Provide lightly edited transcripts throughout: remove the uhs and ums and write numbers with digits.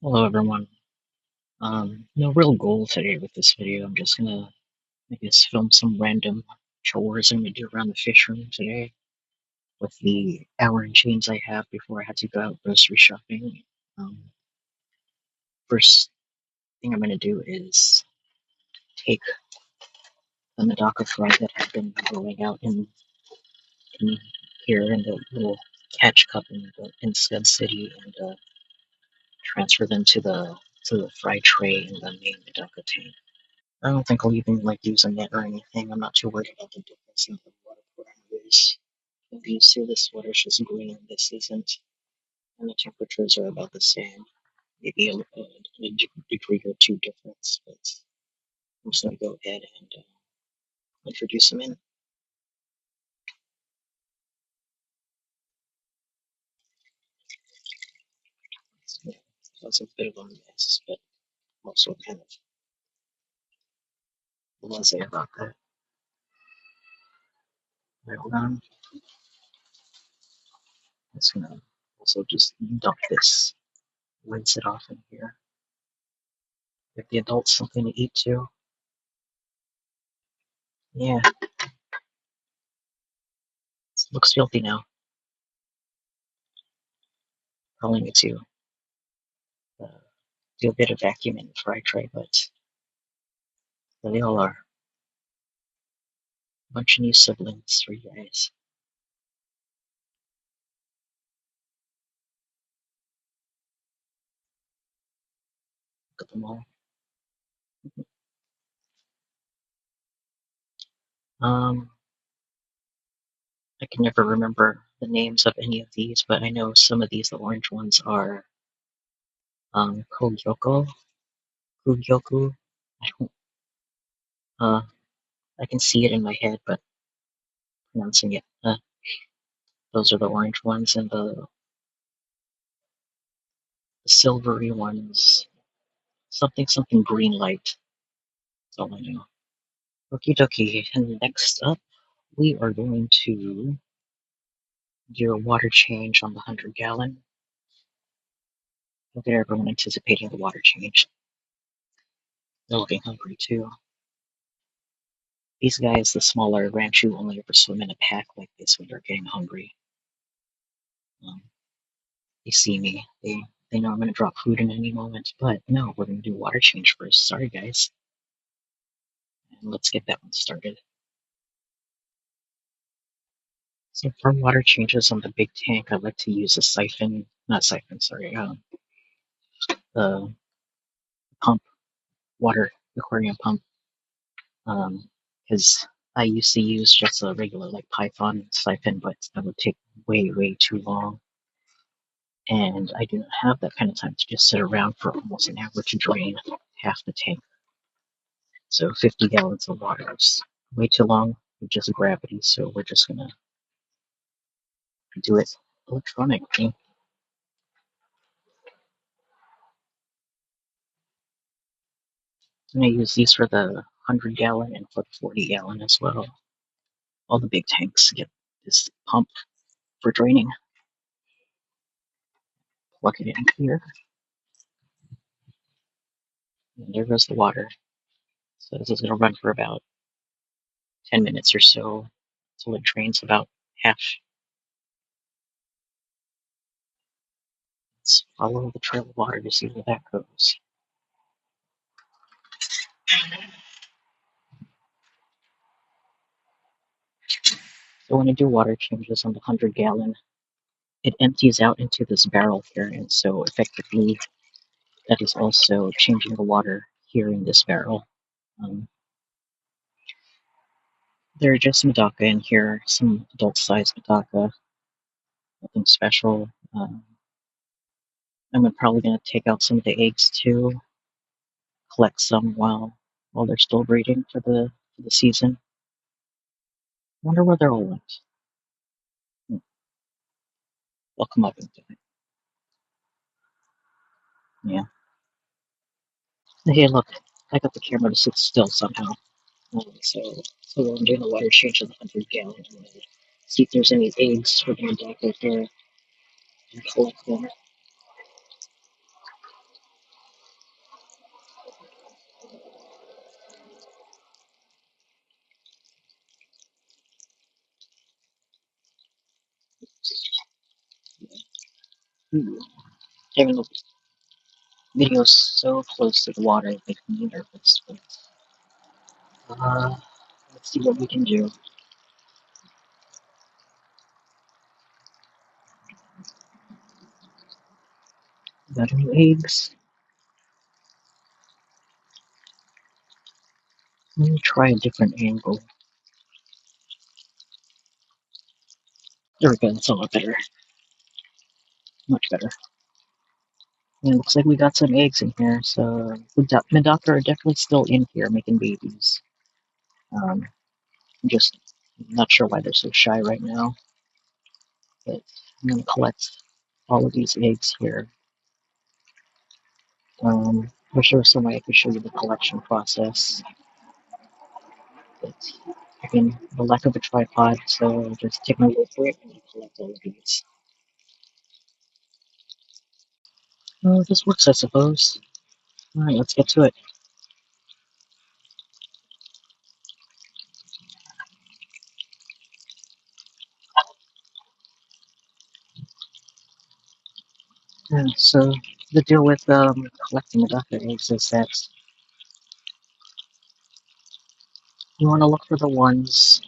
Hello everyone. No real goal today with this video. I'm just gonna, I guess, film some random chores I'm gonna do around the fish room today with the hour and change I have before I had to go out grocery shopping. Um, First thing I'm gonna do is take the medaka fry that have been rolling out in here in the little catch cup in the Instead City and transfer them to the fry tray in the main medaka tank. I don't think I'll even use a net or anything. I'm not too worried about the difference in the water parameters. I'm used to this water's just green, this isn't, and the temperatures are about the same. Maybe a degree or two difference, but I'm just gonna go ahead and introduce them in. So, yeah, that's a bit of a mess, but I'm also kind of blasé about that. Right, hold on. I'm just gonna also just dump this, rinse it off in here. Give the adults something to eat too. Yeah, it looks filthy now. Probably need to uh, do a bit of vacuuming before I try, but there they all are. A bunch of new siblings for you guys. Look at them all. Um, I can never remember the names of any of these, but I know some of these, the orange ones, are Kogyoko, Kugyoku. I don't, uh, I can see it in my head, but pronouncing it, those are the orange ones, and the silvery ones, something green light. That's all I know. Okie dokie, and next up, we are going to do a water change on the 100-gallon. Look at everyone anticipating the water change. They're looking hungry too. These guys, the smaller Ranchu, only ever swim in a pack like this when they're getting hungry. Um, they see me. They know I'm going to drop food in any moment, but no, we're going to do water change first. Sorry, guys. And let's get that one started. So for water changes on the big tank, I like to use a siphon, not siphon, sorry, the pump, water aquarium pump, because I used to use just a regular Python siphon, but that would take way too long. And I do not have that kind of time to just sit around for almost an hour to drain half the tank. So 50 gallons of water is way too long with just gravity, so we're just gonna do it electronically. I'm gonna use these for the 100-gallon and for the 40-gallon as well. All the big tanks get this pump for draining. Plug it in here, and there goes the water. So this is gonna run for about 10 minutes or so until it drains about half. Let's follow the trail of water to see where that goes. So when I do water changes on the 100-gallon, it empties out into this barrel here, and so effectively that is also changing the water here in this barrel. Um, there are just medaka in here, some adult-sized medaka, nothing special. I'm probably going to take out some of the eggs too, collect some while they're still breeding for the season. Wonder where they're all went. They'll come up and do it. Yeah. Hey, look, I got the camera to sit still somehow. So I'm doing a water change of the 100-gallon. I'm gonna see if there's any eggs for the medaka here and collect them. Ooh, having the video so close to the water it makes me nervous. But, uh, let's see what we can do. Got any eggs? Let me try a different angle. There we go, that's a lot better. Much better. And it looks like we got some eggs in here, so the medaka are definitely still in here making babies. I'm just not sure why they're so shy right now, but I'm going to collect all of these eggs here. Wish there was some way I could show you the collection process, but again, the lack of a tripod, so I'll just take my word for it and collect all of these. Oh, this works, I suppose. Alright, let's get to it. Yeah, so the deal with collecting medaka eggs is that you want to look for the ones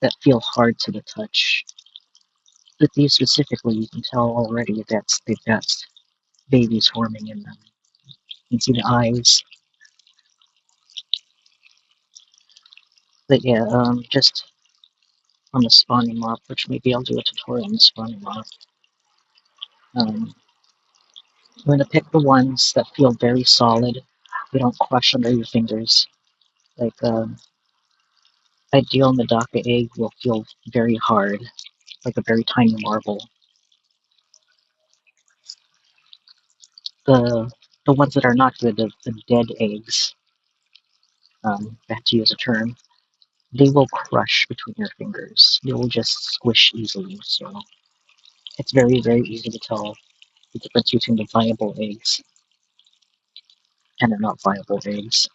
that feel hard to the touch. With these specifically, you can tell already that they've got babies forming in them. You can see the eyes. But yeah, just on the spawning moth, which maybe I'll do a tutorial on the spawning moth. I'm going to pick the ones that feel very solid. They don't crush under your fingers. Like, ideal medaka egg will feel very hard, like a very tiny marble. The the ones that are not good, the dead eggs, to use a term, they will crush between your fingers. They will just squish easily. So it's very, very easy to tell the difference between the viable eggs and the not viable eggs.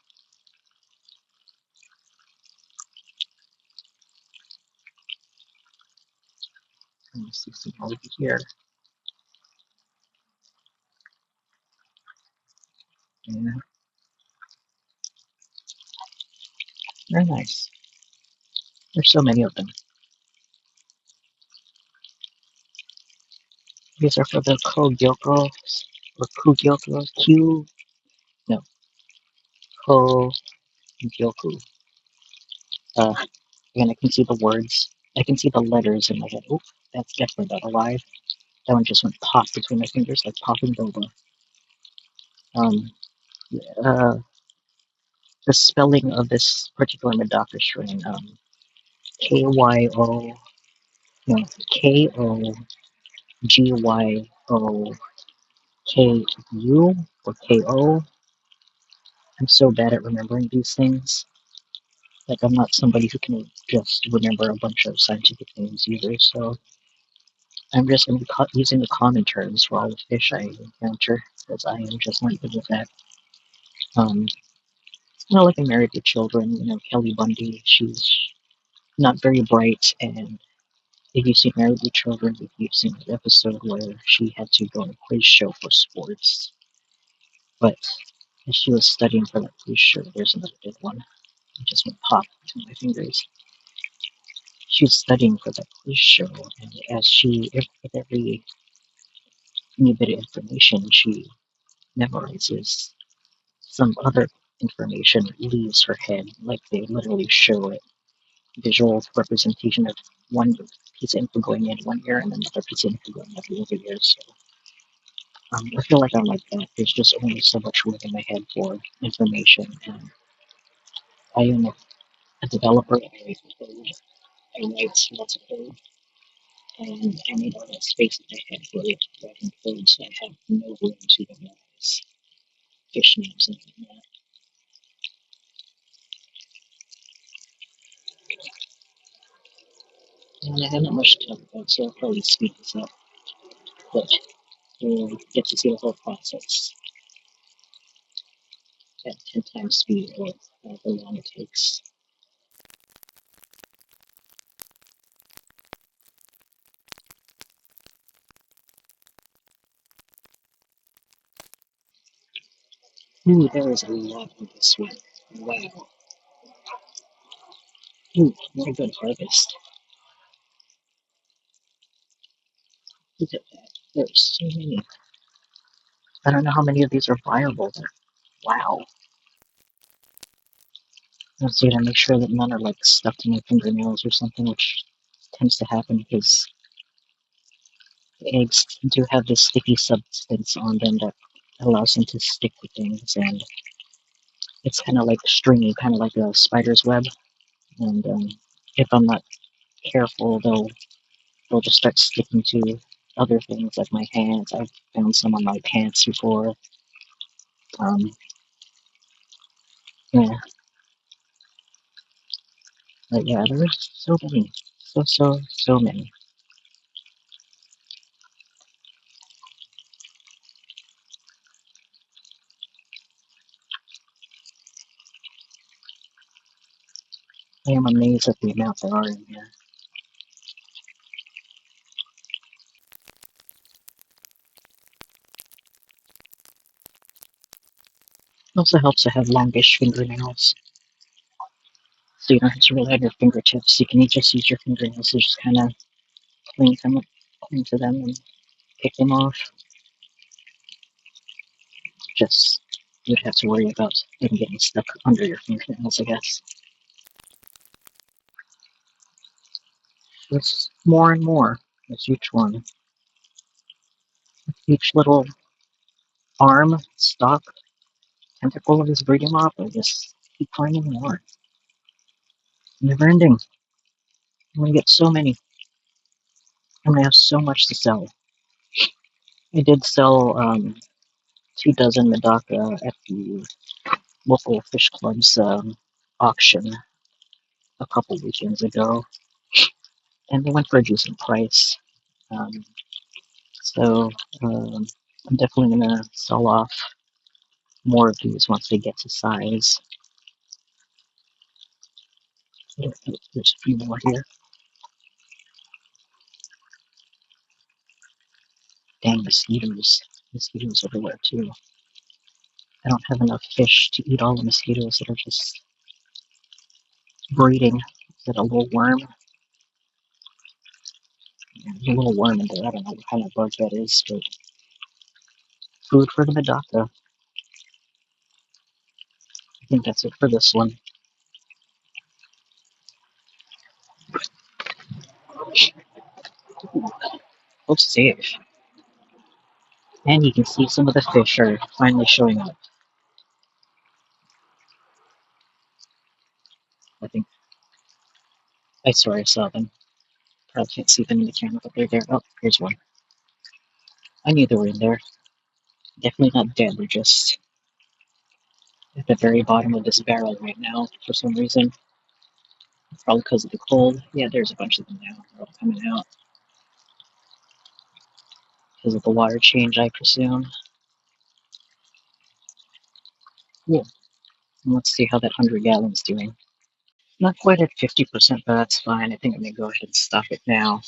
Let me see some over here. Yeah, very nice. There's so many of them. These are for the Kogyoko or Kugyoko Q. No, Kogyoku. Uh, Again, I can see the words. I can see the letters in my head. Oh, that's definitely not alive. That one just went pop between my fingers like popping boba. Um, uh, the spelling of this particular medaka strain, KYO, no, KOGYOKU or KO. I'm so bad at remembering these things. Like, I'm not somebody who can just remember a bunch of scientific names either, so I'm just going to be using the common terms for all the fish I encounter, because I am just not good with that. Um, like in Married with Children, Kelly Bundy, she's not very bright, and if you've seen Married with Children, if you've seen the episode where she had to go on a quiz show for sports, but as she was studying for that quiz show, there's another good one. It just went pop between my fingers. She was studying for that quiz show, and as with every new bit of information she memorizes, some other information leaves her head. Like, they literally show a visual representation of one piece of info going in one ear and another piece of info going out the other ear. So I feel like I'm like that. There's just only so much room in my head for information, and I am a developer. I write code. I write lots of code, and I need all that space in my head for writing code, so I have no room to memorize fish names and whatnot. And I have not much to talk about, so I'll probably speed this up, but you'll get to see the whole process at 10 times speed or however long it takes. Ooh, there is a lot of this one. Wow. Ooh, what a good harvest. Look at that. There's so many. I don't know how many of these are viable, but wow. Let's see, to make sure that none are like stuck to my fingernails or something, which tends to happen because eggs do have this sticky substance on them that allows them to stick to things, and it's kind of like stringy, kind of like a spider's web. And if I'm not careful, they'll just start sticking to other things like my hands. I've found some on my pants before. Um, yeah, but yeah, there's so many, so many. I am amazed at the amount there are in here. It also helps to have longish fingernails, so you don't have to rely on your fingertips. You can just use your fingernails to just kind of cling them, cling to them, and pick them off. Just you'd have to worry about them getting stuck under your fingernails, I guess. There's more and more with each one. Each little arm, stalk, tentacle of this breeding moth, I just keep finding more. Never ending. I'm gonna get so many. I'm gonna have so much to sell. I did sell 2 dozen medaka at the local fish club's auction a couple weekends ago, and they went for a decent price. Um, so I'm definitely gonna sell off more of these once they get to size. There's a few more here. Dang mosquitoes. Mosquitoes everywhere too. I don't have enough fish to eat all the mosquitoes that are just breeding. Is it a little worm? Yeah, there's a little worm in there. I don't know what kind of bug that is, but food for the medaka. I think that's it for this one. Looks safe. And you can see some of the fish are finally showing up. I think I swear I saw them. Probably can't see them in the camera, but they're there. Oh, here's one. I knew they were in there. Definitely not dead. They're just at the very bottom of this barrel right now for some reason. Probably because of the cold. Yeah, there's a bunch of them now. They're all coming out because of the water change, I presume. Cool. And let's see how that 100 gallon's doing. Not quite at 50%, but that's fine. I think I'm gonna go ahead and stop it now.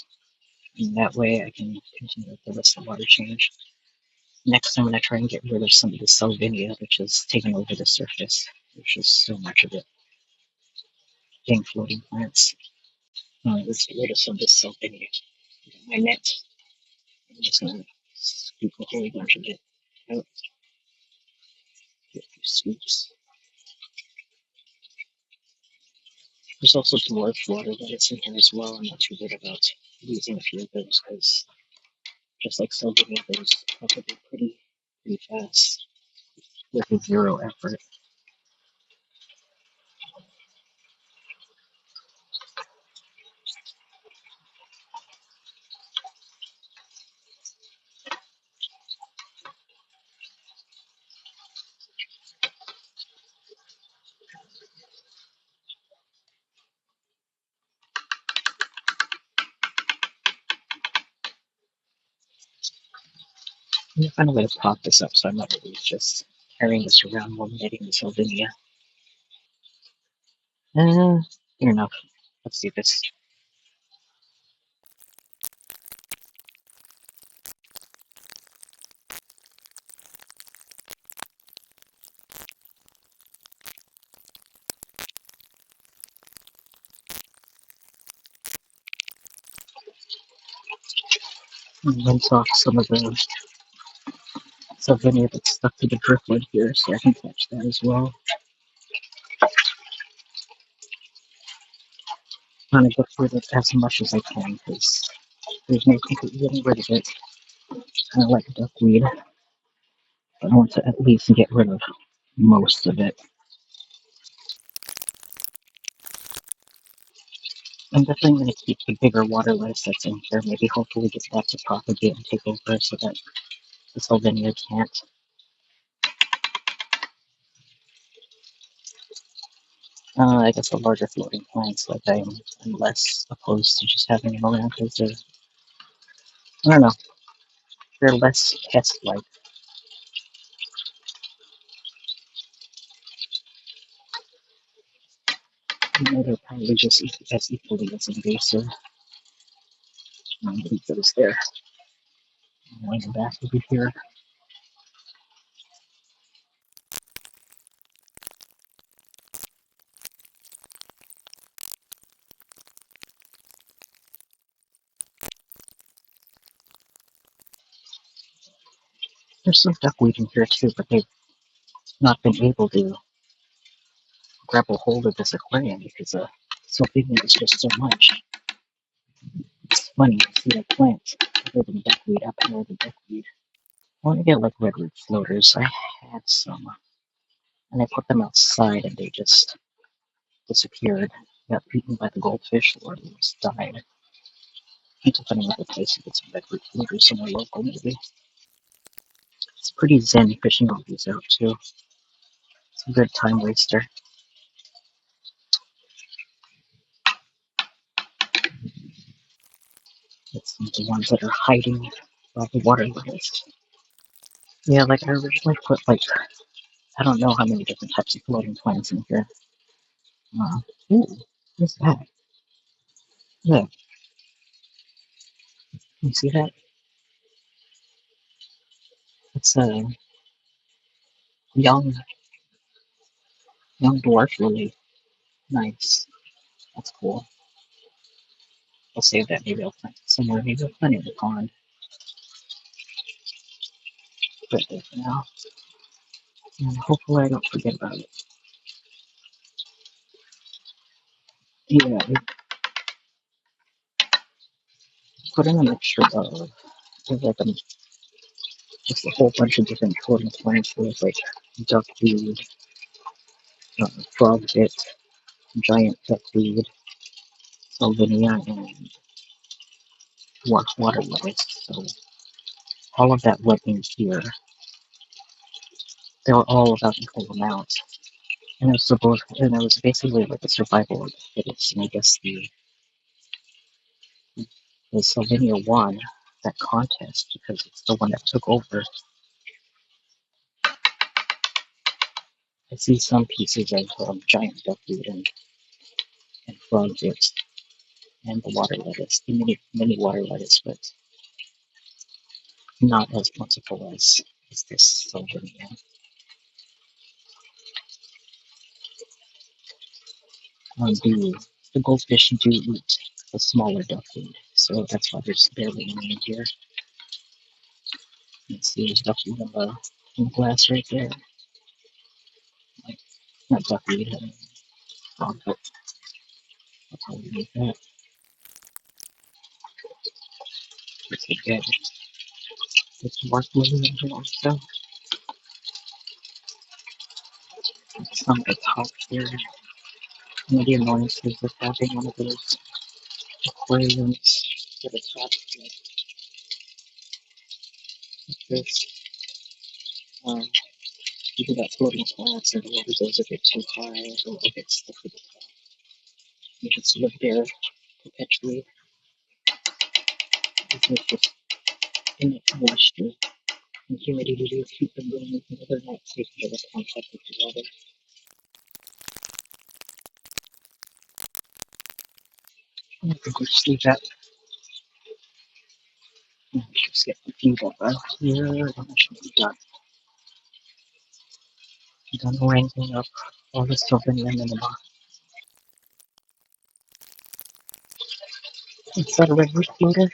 And that way I can continue with the rest of the water change. Next, I'm gonna try and get rid of some of the salvinia, which is taking over the surface. There's just so much of it. Dang floating plants. Let's get rid of some of this salvinia. My net. I'm just gonna scoop a whole bunch of it out. Get a few scoops. There's also dwarf water that's in here as well. I'm not too worried about losing a few of those because just like salvinia, those probably pretty fast with zero effort. I'm gonna find a way to pop this up so I'm not always just carrying this around while netting the salvinia. Fair enough. Let's do this. and rinse off some of the souvenir that's stuck to the driftwood here so I can catch that as well. Trying to get rid of as much as I can because there's no completely getting rid of it. Kind of like duckweed, but I want to at least get rid of most of it. I'm definitely going to keep the bigger water lettuce that's in here, maybe hopefully get that to propagate and take over so that the Sylvania can't. I guess the larger floating plants, like I'm less opposed to just having them around because I don't know, they're less pest-like. You know, they're probably just as equally as invasive. Leave those there. Going back over here. There's some duckweed in here too, but they've not been able to grab a hold of this aquarium because Sylvania is just so much. It's funny to see a plant other than duckweed up here the duckweed. I want to get like redwood floaters. I had some, and I put them outside and they just disappeared. Got eaten by the goldfish or they just died. I need to find another place to get some redwood floaters somewhere local maybe. It's pretty zen fishing all these out too. It's a good time waster. It's the ones that are hiding while the water levels. Yeah, like I originally put like I don't know how many different types of floating plants in here. Uh, ooh, what's that? Yeah, you see that? It's a young young dwarf lily. Nice. That's cool. I'll save that. Maybe I'll plant it somewhere. Maybe I'll plant it in the pond. Put it there for now. And hopefully I don't forget about it. Yeah, we put in a mixture of like just a whole bunch of different floating plants. There's like duckweed, frog bit, giant duckweed, salvinia, and water lettuce. So all of that went in here. They were all about equal amounts. And it was basically like a survival of the fittest. And I guess the Salvinia won that contest because it's the one that took over. I see some pieces of giant duckweed and frog bits and the water lettuce, the mini water lettuce, but not as plentiful as this Salvinia. The goldfish do eat the smaller duckweed, so that's why there's barely any in here. You can see there's duckweed in the glass right there. Like, not duckweed, frog, but I'll probably make that. It's a good. It's worth living in here also. Some at the top here. One of the annoyances of having one of those aquariums at the top like this. Um, you do that floating plants and the water goes a bit too high or it gets stuck to the top. You just live there perpetually. There's just enough moisture and humidity to keep them going, even though they're not taking the contact with the water. I think we'll just leave that. Just get the feed up out here. I'm sure we got done ranking up all the stuff in the box. Is that a redwood floater?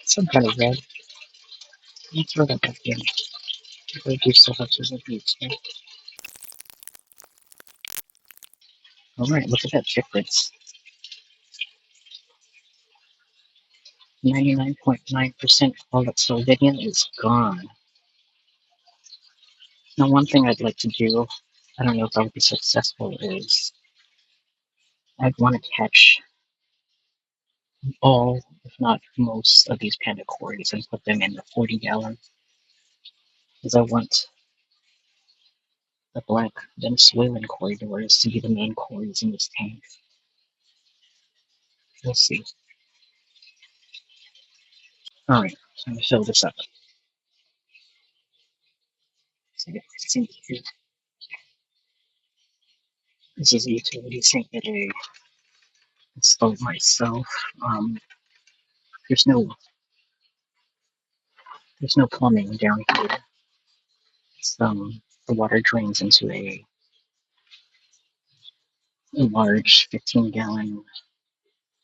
Some kind of red. Let's throw that back in. They do so much as it needs to. Alright, look at that difference. 99.9% of all that Slovenian is gone. Now, one thing I'd like to do, I don't know if I'll be successful, is I'd want to catch all, if not most, of these panda quarries and put them in the 40-gallon, because I want the black Venezuelan corridors to be the main quarries in this tank. We'll see. Alright, so I'm going to fill this up. So see here. This is a utility sink that I installed myself. Um, there's no plumbing down here. It's, the water drains into a large 15-gallon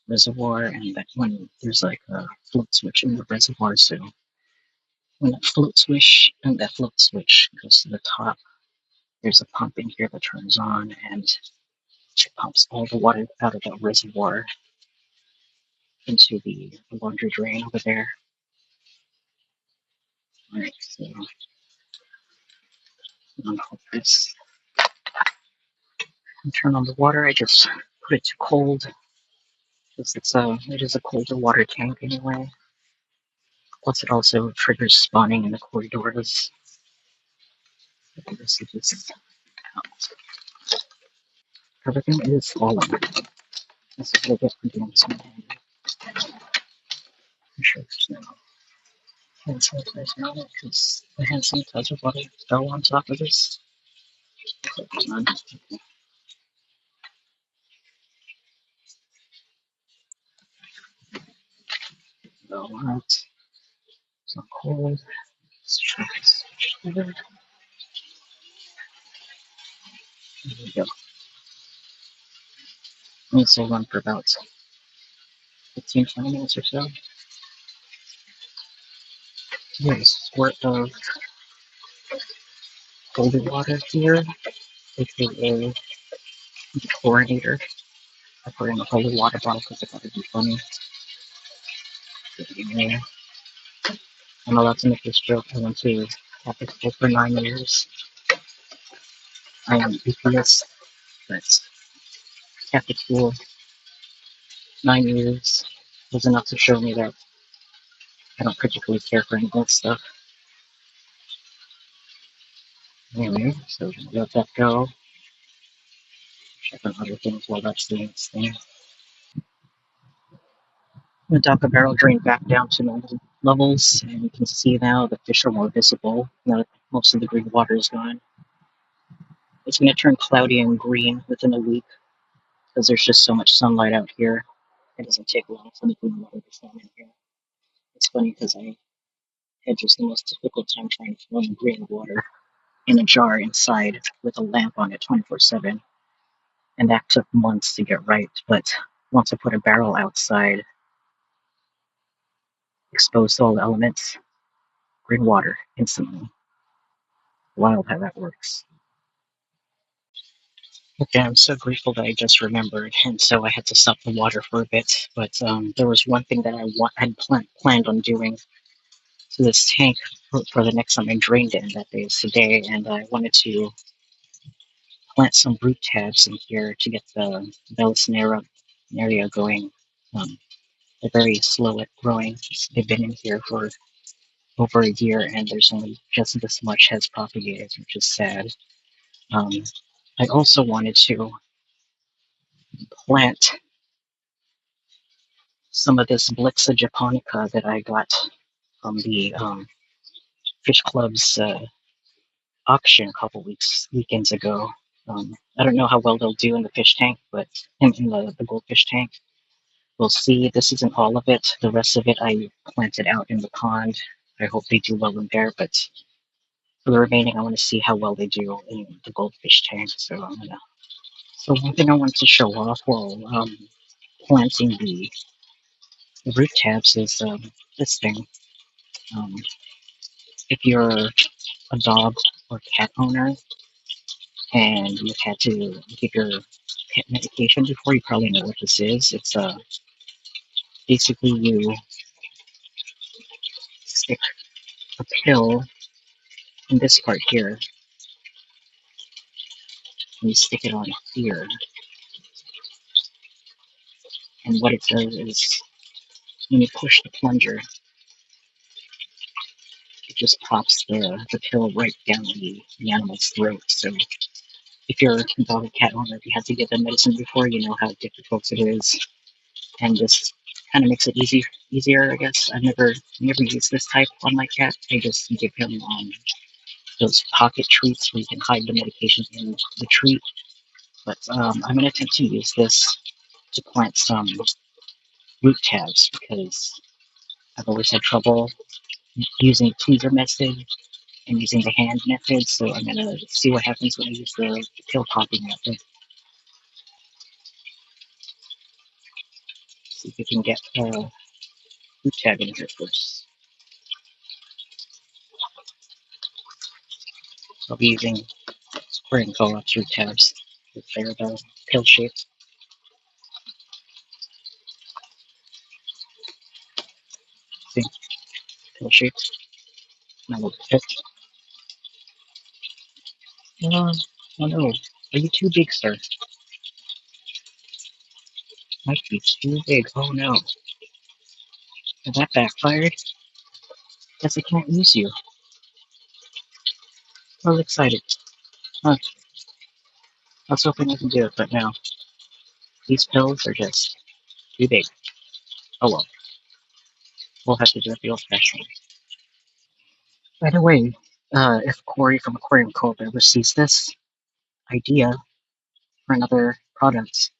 reservoir, and that when there's like a float switch in the reservoir, so when that float switch goes to the top, there's a pump in here that turns on, and it pumps all the water out of that reservoir into the laundry drain over there. Alright, so unhook this and turn on the water. I just put it to cold because it is a colder water tank anyway. Plus, it also triggers spawning in the corridors. This is just out. Everything is falling. This is what I get for doing this. I'm sure there's no hand sanitizer on it because the hand sanitizer bottle fell on top of this. None. So, it's not cold. Let's try this. There we go. This will run for about 15-20 minutes or so. Here's worth of cold water here, aka the chlorinator. I put in a holy water bottle because I thought it'd be funny. Anyway, I'm allowed to make this joke. I went to Catholic school for 9 years. I am atheist, but Catholic school, 9 years, was enough to show me that I don't particularly care for any of that stuff. Anyway, so let that go. Check on other things while that's doing its thing. The medaka barrel drained back down to normal levels, and you can see now the fish are more visible now that most of the green water is gone. It's going to turn cloudy and green within a week because there's just so much sunlight out here. It doesn't take long for the green water to form in here. It's funny because I had just the most difficult time trying to form green water in a jar inside with a lamp on it 24/7, and that took months to get right. But once I put a barrel outside, exposed to all the elements, green water instantly. Wild how that works. Okay, I'm so grateful that I just remembered, and so I had to stop the water for a bit. But there was one thing that I had planned on doing to this tank for the next time I drained it, and that is today. And I wanted to plant some root tabs in here to get the Bellisneria going. They're very slow at growing. They've been in here for over a year, and there's only just this much has propagated, which is sad. Um, I also wanted to plant some of this Blixa japonica that I got from the Fish Club's auction a couple weekends ago. I don't know how well they'll do in the fish tank, but in the goldfish tank, we'll see. This isn't all of it. The rest of it I planted out in the pond. I hope they do well in there, but for the remaining, I want to see how well they do in the goldfish tank. So I'm gonna. So one thing I wanted to show off while planting the The root tabs is this thing. Um, if you're a dog or cat owner and you've had to give your pet medication before, you probably know what this is. It's basically you stick a pill in this part here, and you stick it on here, and what it does is when you push the plunger, it just pops the pill right down the animal's throat. So if you're a dog or cat owner, if you have to give them medicine before, you know how difficult it is, and this kind of makes it easier, I guess. I've never used this type on my cat. I just give him those pocket treats where you can hide the medication in the treat. But I'm gonna attempt to use this to plant some root tabs because I've always had trouble using the tweezer method and using the hand method. So I'm gonna see what happens when I use the pill popping method. See if we can get root tab in here first. I'll be using spring co-ops root tabs. They're the pill shaped. See, pill shaped. Now we'll pick. Oh no, are you too big, sir? Might be too big. Oh no. If that backfired, guess I can't use you. I was excited. Huh, I was hoping I could do it, but no. These pills are just too big. Oh well, we'll have to do it the old-fashioned way. By the way, if Corey from Aquarium Co. ever sees this idea for another product,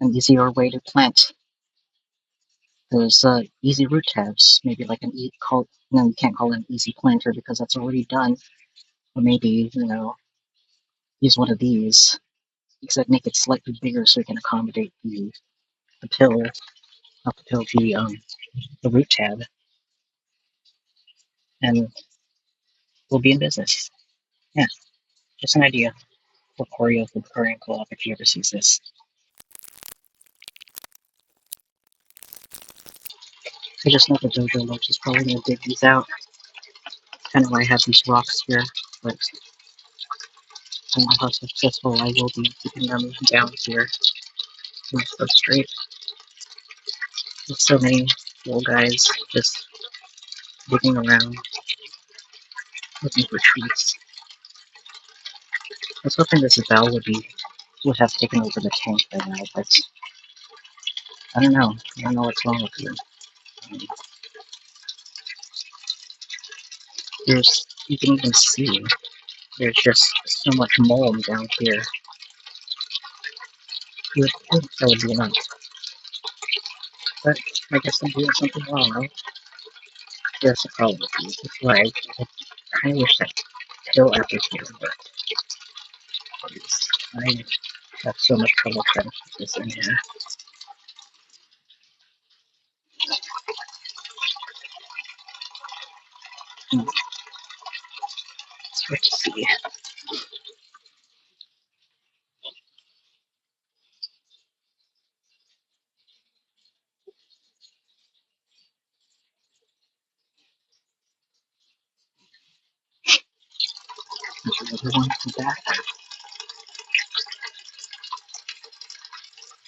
an easier way to plant, there's easy root tabs. Maybe like no, you can't call it an easy planter because that's already done. Or maybe, use one of these, except make it slightly bigger so you can accommodate the pill, not the pill, the root tab, and we'll be in business. Yeah, just an idea for Corey of the Aquarium Co-op if he ever sees this. I just know the dojo loach is probably going to dig these out. Kind of why I have these rocks here, but I don't know how successful I will be keeping them down here. So straight. There's so many little guys just digging around, looking for treats. I was hoping this bell would have taken over the tank by now, but I don't know. I don't know what's wrong with you. Um, you can even see there's just so much mold down here. You would think that would be enough, but I guess I'm doing something wrong, right? That's the problem with these. It's like I kind of wish that pill applicator worked. I have so much trouble trying to keep this in here. It's hard to see. There's another one from back.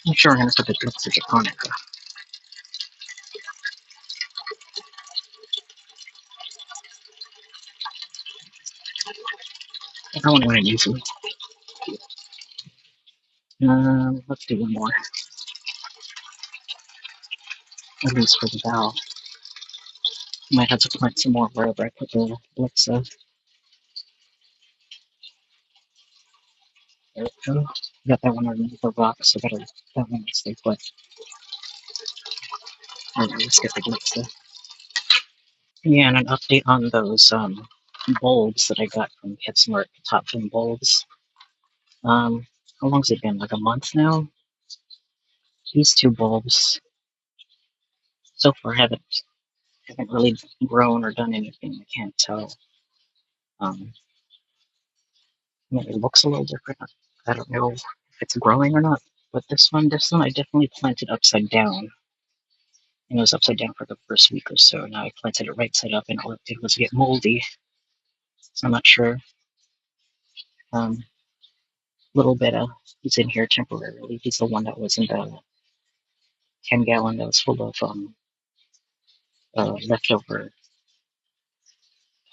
I'm sure I'm gonna put the glitches upon it though. I don't want to use them. Let's do one more. At least for the valve. Might have to plant some more wherever I put the Alexa. There we go. Got that one underneath the rock, so that one to stay put. Alright, let's get the Alexa. Yeah, and an update on those bulbs that I got from PetSmart, top fin bulbs. How long's it been? Like a month now? These two bulbs so far haven't really grown or done anything. I can't tell. I mean, it looks a little different. I don't know if it's growing or not. But this one I definitely planted upside down. And it was upside down for the first week or so. Now I planted it right side up, and all it did was get moldy. So I'm not sure. Um, Little bit of he's in here temporarily. He's the one that was in the 10-gallon that was full of leftover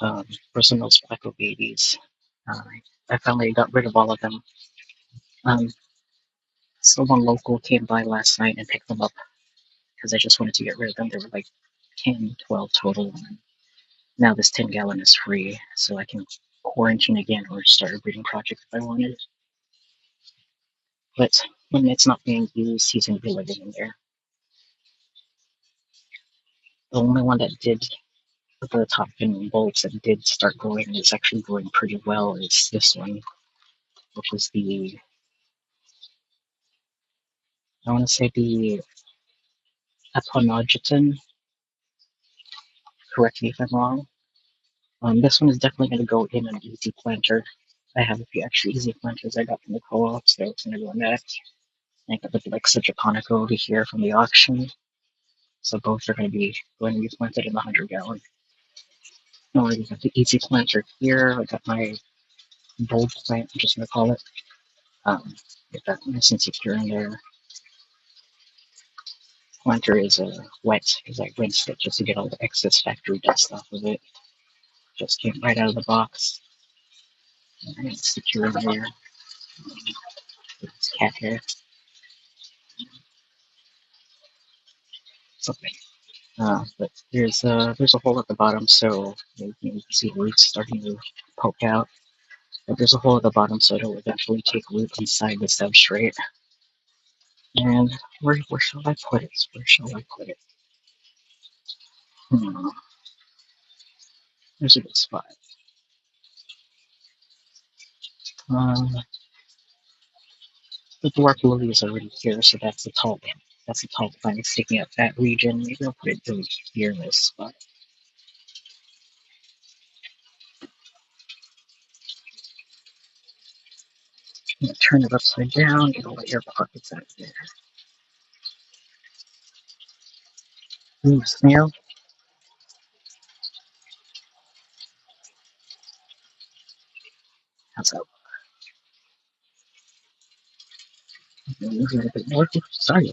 um, personal Sparkle babies. Uh, I finally got rid of all of them. Um, Someone local came by last night and picked them up because I just wanted to get rid of them. There were like 10, 12 total. And now this 10-gallon is free, so I can quarantine again or start a breeding project if I wanted. But when it's not being used, he's going to be living in there. The only one that did the top fin bulbs that did start growing and is actually growing pretty well is this one, which is I want to say the Aponogeton. Correct me if I'm wrong. This one is definitely going to go in an easy planter. I have a few extra easy planters I got from the co-op, so it's going to go in that. I got the Blexa Japonica over here from the auction, so both are going to be planted in the 100-gallon. I already got the easy planter here. I got my bulb plant, I'm just going to call it. Get that nice and secure in there. Planter is wet because I rinsed it just to get all the excess factory dust off of it. Just came right out of the box. And it's secure in there. It's cat hair. Something. But there's a hole at the bottom, so you can see roots starting to poke out. But there's a hole at the bottom, so it'll eventually take root inside the substrate. And where shall I put it? Where shall I put it? There's a good spot. Um, the dwarf lily is already here, so that's the tall one. That's the tall plant sticking up that region. Maybe I'll put it really here in this spot. I'm gonna turn it upside down, get all the air pockets out of there. Ooh, snail. How's that? Move a little bit more. Sorry,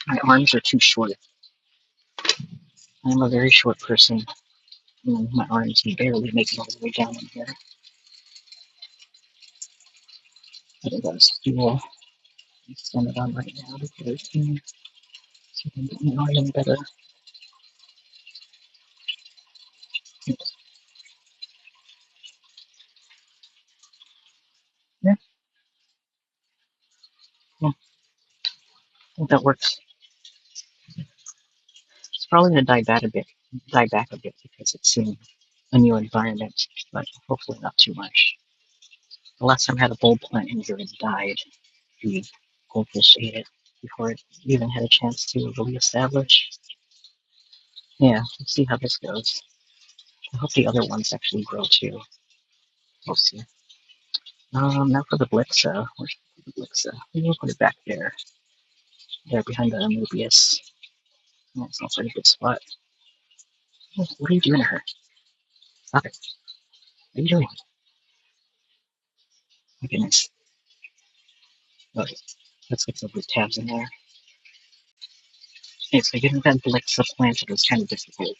my arms are too short. I'm a very short person. My arms can barely make it all the way down in here. I think that's fuel. I'm send it on right now because so I can get my arm better. Yeah, well, I think that works. It's probably gonna die back a bit because it's in a new environment, but hopefully not too much. The last time I had a bulb plant in here, it died. The goldfish ate it before it even had a chance to really establish. Yeah, let's see how this goes. I hope the other ones actually grow too. We'll see. Now for the Blixa. Where's the Blixa? We'll put it back there. There behind the Amoebius. That sounds like a good spot. What are you doing to her? Stop it. What are you doing? My goodness. Okay, let's get some root tabs in there. Okay, so getting that Blixa planted was kind of difficult.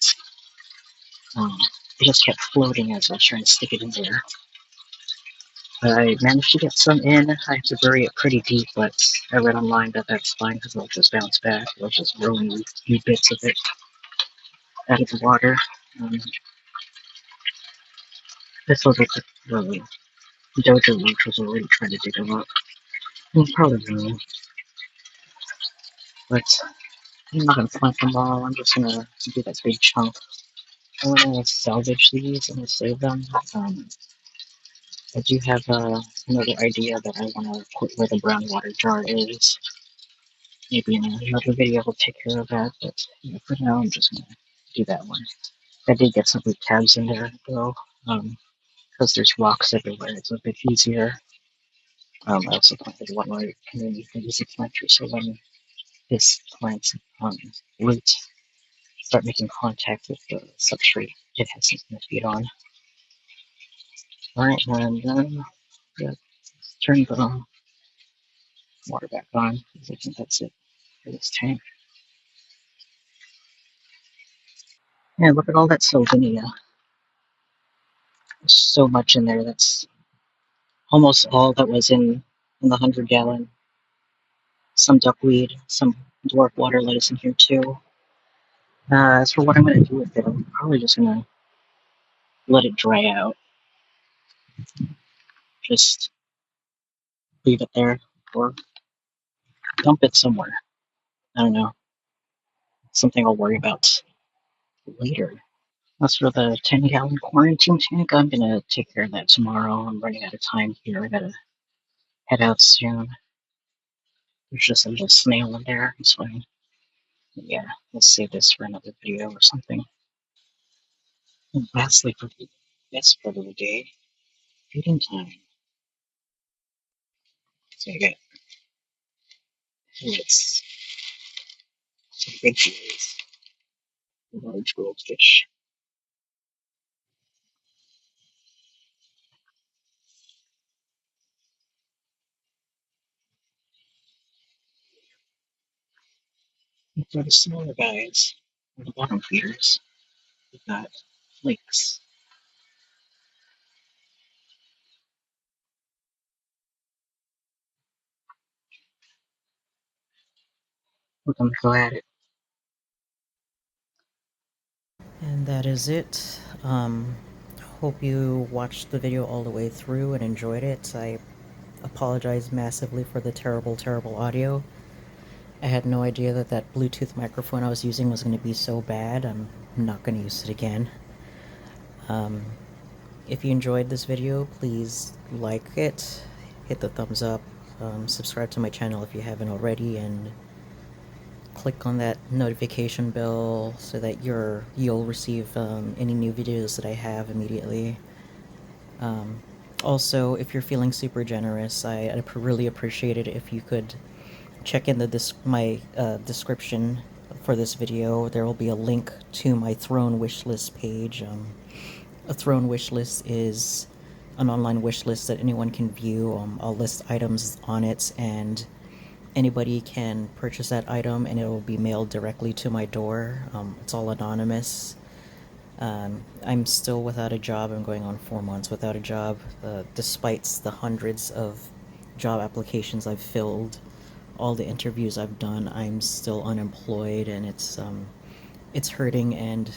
It just kept floating as I was trying to stick it in there. I managed to get some in. I have to bury it pretty deep, but I read online that that's fine because it'll just bounce back. It'll just grow new bits of it out of the water. Um, this was the dojo root was already trying to dig them up. Probably wrong, but I'm not gonna plant them all. I'm just gonna do that big chunk. I wanna salvage these and save them. I do have another idea that I want to put where the brown water jar is. Maybe in another video I'll take care of that, but for now I'm just gonna do that one. I did get some root tabs in there though, because there's rocks everywhere. It's a bit easier. I also planted one right underneath the easy planter, so when this plant's roots start making contact with the substrate, it has something to feed on. Alright, and then yeah, turn the water back on. I think that's it for this tank. Yeah, look at all that sylvinia. There's so much in there. That's almost all that was in the 100-gallon. Some duckweed, some dwarf water lettuce in here too. As for what I'm going to do with it, I'm probably just going to let it dry out. Just leave it there or dump it somewhere. I don't know. Something I'll worry about later. As for the 10-gallon quarantine tank, I'm going to take care of that tomorrow. I'm running out of time here. I got to head out soon. There's just a little snail in there. So yeah, let's save this for another video or something. And lastly, for the best part of the day, feeding time. So I got pellets, some big boys, large goldfish. And for the smaller guys, or the bottom feeders, we've got flakes. We're gonna go at it. And that is it. Hope you watched the video all the way through and enjoyed it. I apologize massively for the terrible audio. I had no idea that that Bluetooth microphone I was using was going to be so bad. I'm not going to use it again. Um, if you enjoyed this video, please like it, hit the thumbs up, subscribe to my channel if you haven't already, and click on that notification bell so that you'll receive any new videos that I have immediately. Um, Also, if you're feeling super generous, I'd really appreciate it if you could check in my description for this video. There will be a link to my Throne wishlist page. A Throne wishlist is an online wishlist that anyone can view. I'll list items on it, and anybody can purchase that item, and it will be mailed directly to my door. It's all anonymous. I'm still without a job. I'm going on 4 months without a job, despite the hundreds of job applications I've filled, all the interviews I've done. I'm still unemployed, and it's hurting. And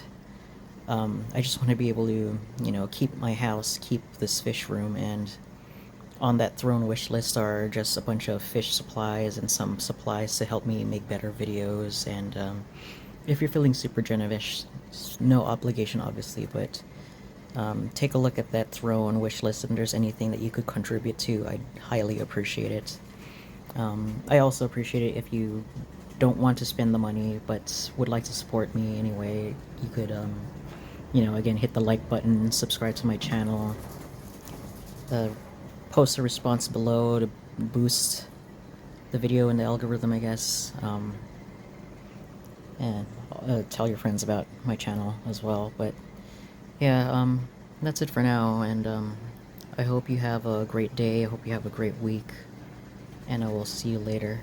I just want to be able to, keep my house, keep this fish room, and on that Throne wish list are just a bunch of fish supplies and some supplies to help me make better videos. And if you're feeling super generous, no obligation obviously, but take a look at that Throne wish list, and if there's anything that you could contribute to, I'd highly appreciate it. I also appreciate it if you don't want to spend the money but would like to support me anyway. You could, again, hit the like button, subscribe to my channel, uh, post a response below to boost the video in the algorithm, I guess. And tell your friends about my channel as well. But yeah, that's it for now, and I hope you have a great day. I hope you have a great week, and I will see you later.